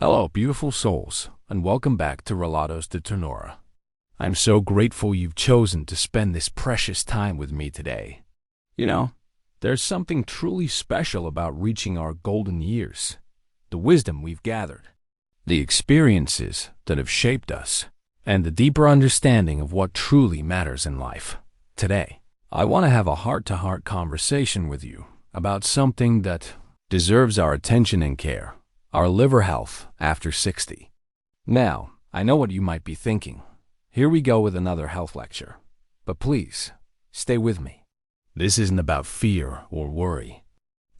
Hello, beautiful souls, and welcome back to Relatos de Ternura. I'm so grateful you've chosen to spend this precious time with me today. You know, there's something truly special about reaching our golden years, the wisdom we've gathered, the experiences that have shaped us, and the deeper understanding of what truly matters in life. Today, I want to have a heart-to-heart conversation with you about something that deserves our attention and care. Our liver health after 60. Now, I know what you might be thinking. Here we go with another health lecture. But please, stay with me. This isn't about fear or worry.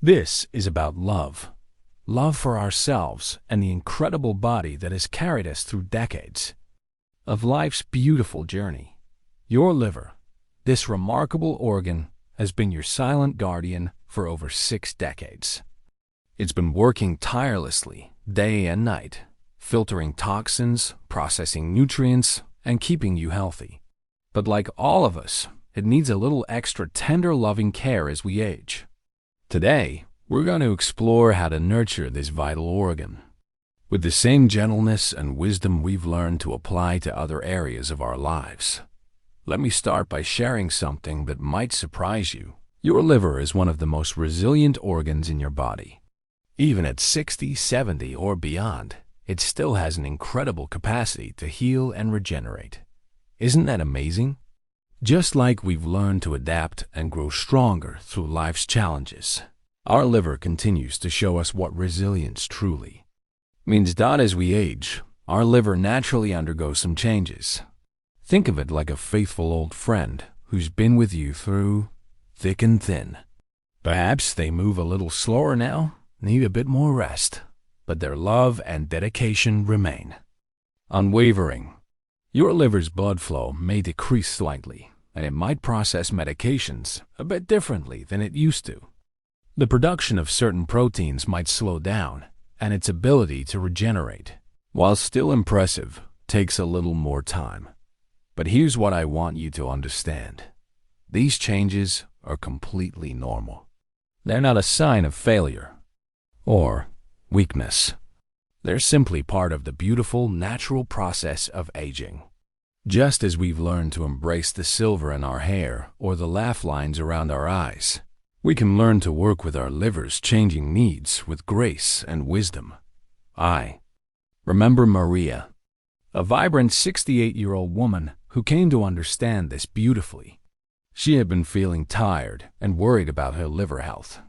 This is about love. Love for ourselves and the incredible body that has carried us through decades of life's beautiful journey. Your liver, this remarkable organ, has been your silent guardian for over 6 decades. It's been working tirelessly, day and night, filtering toxins, processing nutrients, and keeping you healthy. But like all of us, it needs a little extra tender, loving care as we age. Today, we're going to explore how to nurture this vital organ with the same gentleness and wisdom we've learned to apply to other areas of our lives. Let me start by sharing something that might surprise you. Your liver is one of the most resilient organs in your body. Even at 60, 70, or beyond, it still has an incredible capacity to heal and regenerate. Isn't that amazing? Just like we've learned to adapt and grow stronger through life's challenges, our liver continues to show us what resilience truly means. As we age, our liver naturally undergoes some changes. Think of it like a faithful old friend who's been with you through thick and thin. Perhaps they move a little slower now, need a bit more rest, but their love and dedication remain unwavering. Your liver's blood flow may decrease slightly, and it might process medications a bit differently than it used to. The production of certain proteins might slow down, and its ability to regenerate, while still impressive, takes a little more time. But here's what I want you to understand. These changes are completely normal. They're not a sign of failure or weakness. They're simply part of the beautiful, natural process of aging. Just as we've learned to embrace the silver in our hair or the laugh lines around our eyes, we can learn to work with our liver's changing needs with grace and wisdom. I remember Maria, a vibrant 68-year-old woman who came to understand this beautifully. She had been feeling tired and worried about her liver health.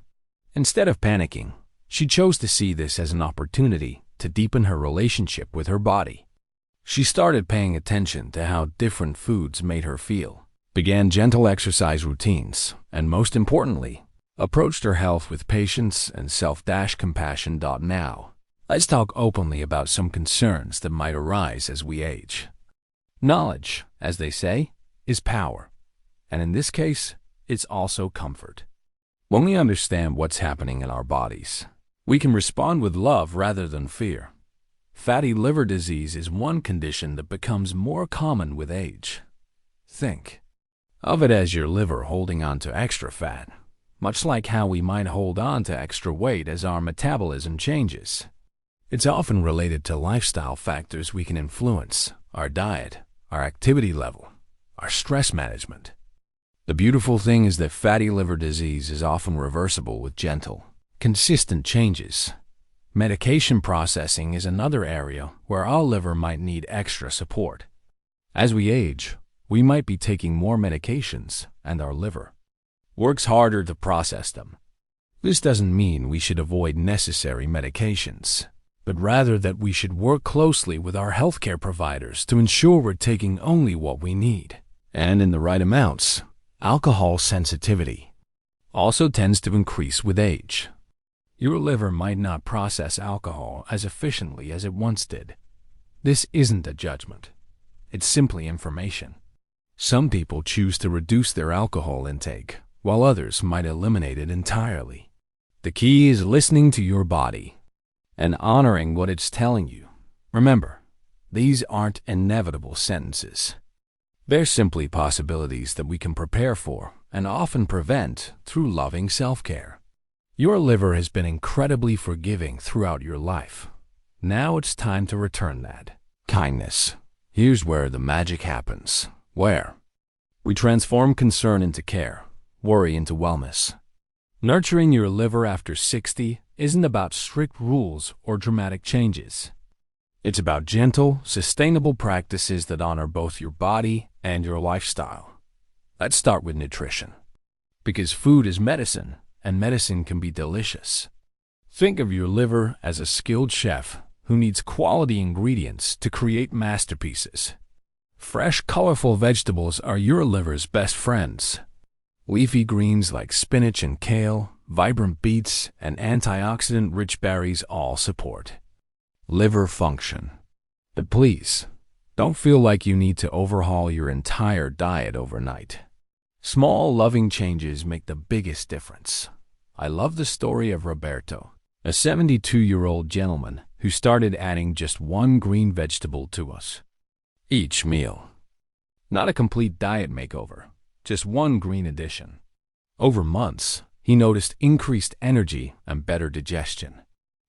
Instead of panicking, she chose to see this as an opportunity to deepen her relationship with her body. She started paying attention to how different foods made her feel, began gentle exercise routines, and most importantly, approached her health with patience and self-compassion. Now, let's talk openly about some concerns that might arise as we age. Knowledge, as they say, is power, and in this case, it's also comfort. When we understand what's happening in our bodies, we can respond with love rather than fear. Fatty liver disease is one condition that becomes more common with age. Think of it as your liver holding on to extra fat, much like how we might hold on to extra weight as our metabolism changes. It's often related to lifestyle factors we can influence: our diet, our activity level, our stress management. The beautiful thing is that fatty liver disease is often reversible with gentle, consistent changes. Medication processing is another area where our liver might need extra support. As we age, we might be taking more medications, and our liver works harder to process them. This doesn't mean we should avoid necessary medications, but rather that we should work closely with our healthcare providers to ensure we're taking only what we need, and in the right amounts. Alcohol sensitivity also tends to increase with age. Your liver might not process alcohol as efficiently as it once did. This isn't a judgment. It's simply information. Some people choose to reduce their alcohol intake, while others might eliminate it entirely. The key is listening to your body and honoring what it's telling you. Remember, these aren't inevitable sentences. They're simply possibilities that we can prepare for and often prevent through loving self-care. Your liver has been incredibly forgiving throughout your life. Now it's time to return that kindness. Here's where the magic happens. Where? We transform concern into care, worry into wellness. Nurturing your liver after 60 isn't about strict rules or dramatic changes. It's about gentle, sustainable practices that honor both your body and your lifestyle. Let's start with nutrition. Because food is medicine, and medicine can be delicious. Think of your liver as a skilled chef who needs quality ingredients to create masterpieces. Fresh, colorful vegetables are your liver's best friends. Leafy greens like spinach and kale, vibrant beets, and antioxidant-rich berries all support liver function. But please, don't feel like you need to overhaul your entire diet overnight. Small, loving changes make the biggest difference. I love the story of Roberto, a 72-year-old gentleman who started adding just one green vegetable to us each meal. Not a complete diet makeover, just one green addition. Over months, he noticed increased energy and better digestion.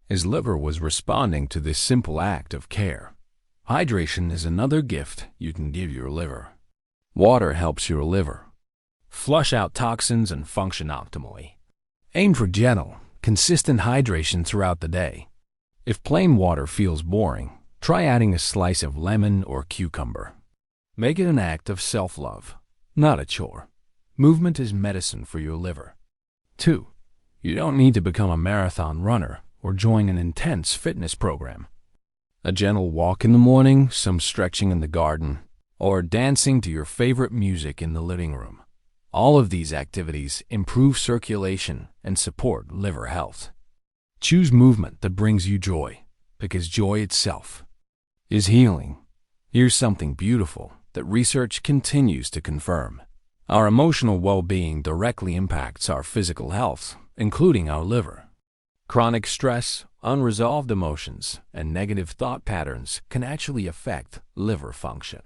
His liver was responding to this simple act of care. Hydration is another gift you can give your liver. Water helps your liver flush out toxins and function optimally. Aim for gentle, consistent hydration throughout the day. If plain water feels boring, try adding a slice of lemon or cucumber. Make it an act of self-love, not a chore. Movement is medicine for your liver. 2. You don't need to become a marathon runner or join an intense fitness program. A gentle walk in the morning, some stretching in the garden, or dancing to your favorite music in the living room. All of these activities improve circulation and support liver health. Choose movement that brings you joy, because joy itself is healing. Here's something beautiful that research continues to confirm. Our emotional well-being directly impacts our physical health, including our liver. Chronic stress, unresolved emotions, and negative thought patterns can actually affect liver function.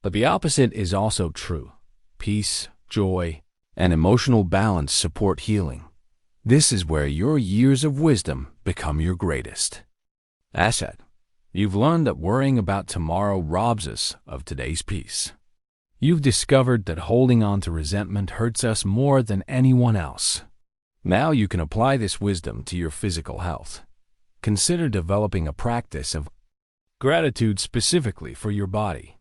But the opposite is also true. Peace, joy, and emotional balance support healing. This is where your years of wisdom become your greatest asset. You've learned that worrying about tomorrow robs us of today's peace. You've discovered that holding on to resentment hurts us more than anyone else. Now you can apply this wisdom to your physical health. Consider developing a practice of gratitude specifically for your body.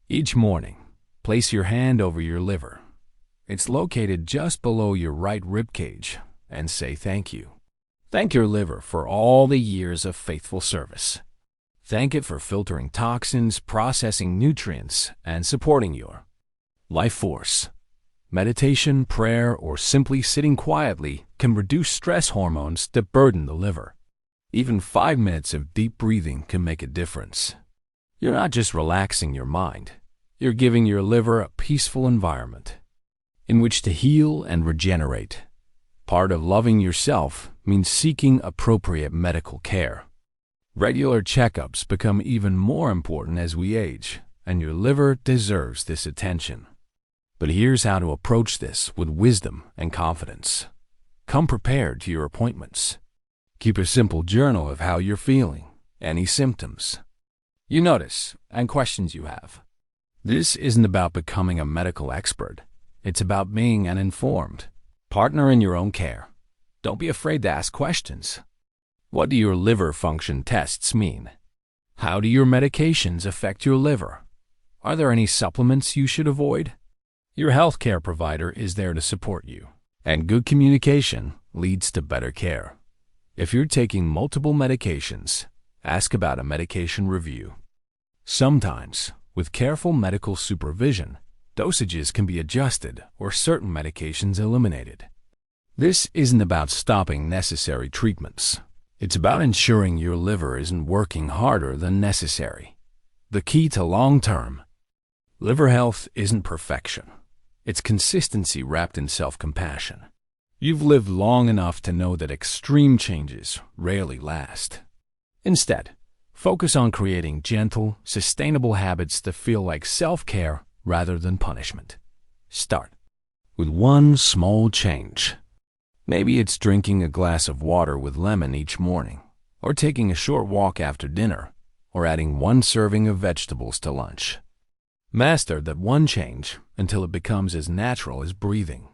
Each morning, place your hand over your liver. It's located just below your right rib cage, and say thank you. Thank your liver for all the years of faithful service. Thank it for filtering toxins, processing nutrients, and supporting your life force. Meditation, prayer, or simply sitting quietly can reduce stress hormones that burden the liver. Even 5 minutes of deep breathing can make a difference. You're not just relaxing your mind, you're giving your liver a peaceful environment in which to heal and regenerate. Part of loving yourself means seeking appropriate medical care. Regular checkups become even more important as we age, and your liver deserves this attention. But here's how to approach this with wisdom and confidence. Come prepared to your appointments. Keep a simple journal of how you're feeling, any symptoms you notice, and questions you have. This isn't about becoming a medical expert. It's about being an informed partner in your own care. Don't be afraid to ask questions. What do your liver function tests mean? How do your medications affect your liver? Are there any supplements you should avoid? Your healthcare provider is there to support you, and good communication leads to better care. If you're taking multiple medications, ask about a medication review. Sometimes, with careful medical supervision, dosages can be adjusted or certain medications eliminated. This isn't about stopping necessary treatments. It's about ensuring your liver isn't working harder than necessary. The key to long-term liver health isn't perfection. It's consistency wrapped in self-compassion. You've lived long enough to know that extreme changes rarely last. Instead, focus on creating gentle, sustainable habits that feel like self-care rather than punishment. Start with one small change. Maybe it's drinking a glass of water with lemon each morning, or taking a short walk after dinner, or adding one serving of vegetables to lunch. Master that one change until it becomes as natural as breathing.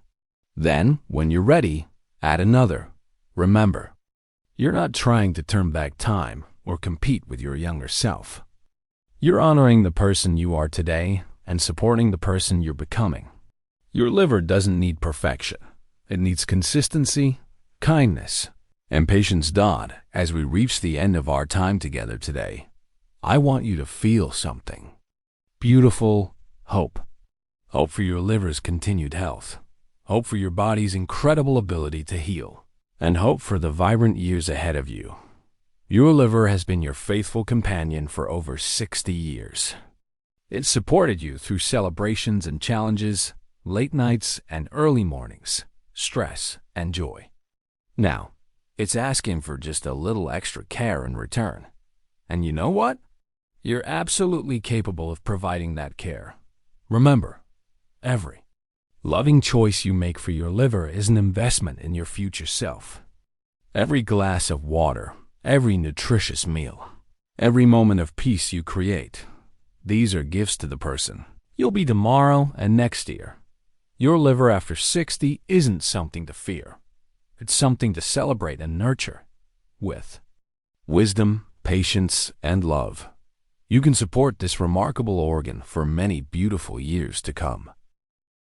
Then, when you're ready, add another. Remember, you're not trying to turn back time or compete with your younger self. You're honoring the person you are today and supporting the person you're becoming. Your liver doesn't need perfection. It needs consistency, kindness, and patience. As we reach the end of our time together today, I want you to feel something. Beautiful hope. Hope for your liver's continued health. Hope for your body's incredible ability to heal. And hope for the vibrant years ahead of you. Your liver has been your faithful companion for over 60 years. It's supported you through celebrations and challenges, late nights and early mornings, stress and joy. Now, it's asking for just a little extra care in return. And you know what? You're absolutely capable of providing that care. Remember, every loving choice you make for your liver is an investment in your future self. Every glass of water, every nutritious meal, every moment of peace you create, these are gifts to the person you'll be tomorrow and next year. Your liver after 60 isn't something to fear. It's something to celebrate and nurture with wisdom, patience, and love. You can support this remarkable organ for many beautiful years to come.